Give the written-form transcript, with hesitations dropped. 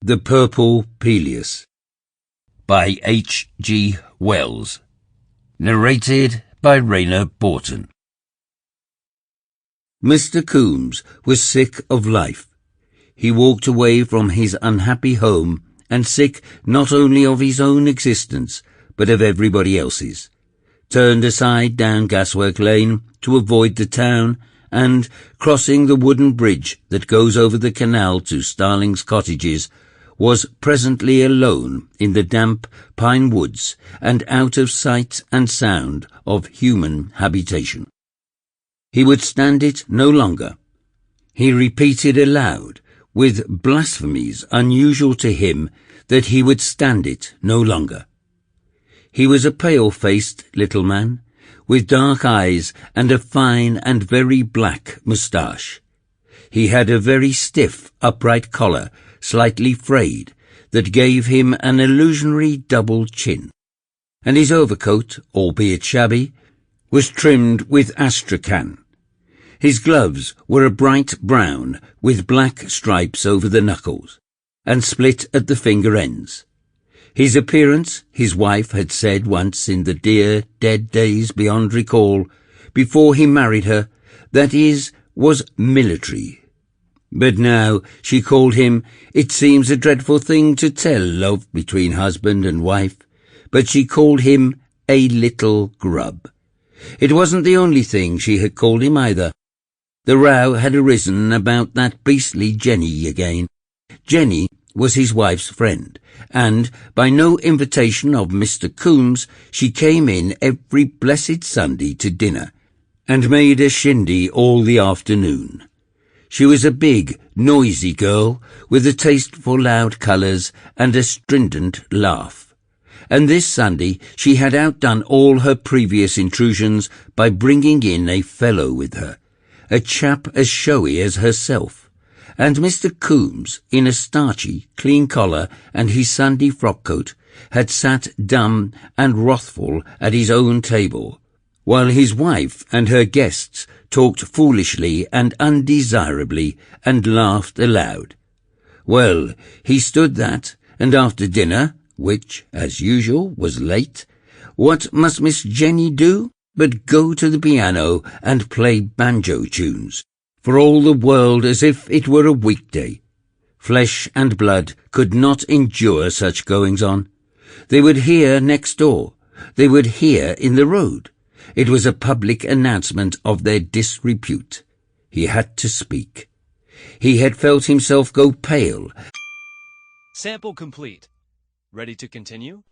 The Purple Pileus by H. G. Wells. Narrated by Rayner Bourton. Mr. Coombes was sick of life. He walked away from his unhappy home, and sick not only of his own existence, but of everybody else's. Turned aside down Gaswork Lane to avoid the town, and, crossing the wooden bridge that goes over the canal to Starling's Cottages, was presently alone in the damp pine woods and out of sight and sound of human habitation. He would stand it no longer. He repeated aloud, with blasphemies unusual to him, that he would stand it no longer. He was a pale-faced little man, with dark eyes and a fine and very black moustache. He had a very stiff, upright collar, slightly frayed, that gave him an illusionary double chin, and his overcoat, albeit shabby, was trimmed with astrakhan. His gloves were a bright brown, with black stripes over the knuckles, and split at the finger ends. His appearance, his wife had said once in the dear, dead days beyond recall, before he married her, that is, was military. But now she called him, it seems a dreadful thing to tell love between husband and wife, but she called him a little grub. It wasn't the only thing she had called him either. The row had arisen about that beastly Jenny again. Jenny was his wife's friend, and, by no invitation of Mr. Coombes, she came in every blessed Sunday to dinner, and made a shindy all the afternoon. She was a big, noisy girl, with a taste for loud colours and a strident laugh. And this Sunday she had outdone all her previous intrusions by bringing in a fellow with her, a chap as showy as herself. And Mr. Coombes, in a starchy, clean collar and his Sunday frock-coat, had sat dumb and wrathful at his own table, while his wife and her guests talked foolishly and undesirably, and laughed aloud. Well, he stood that, and after dinner, which, as usual, was late, what must Miss Jenny do but go to the piano and play banjo tunes, for all the world as if it were a weekday. Flesh and blood could not endure such goings-on. They would hear next door. They would hear in the road. It was a public announcement of their disrepute. He had to speak. He had felt himself go pale. Sample complete. Ready to continue?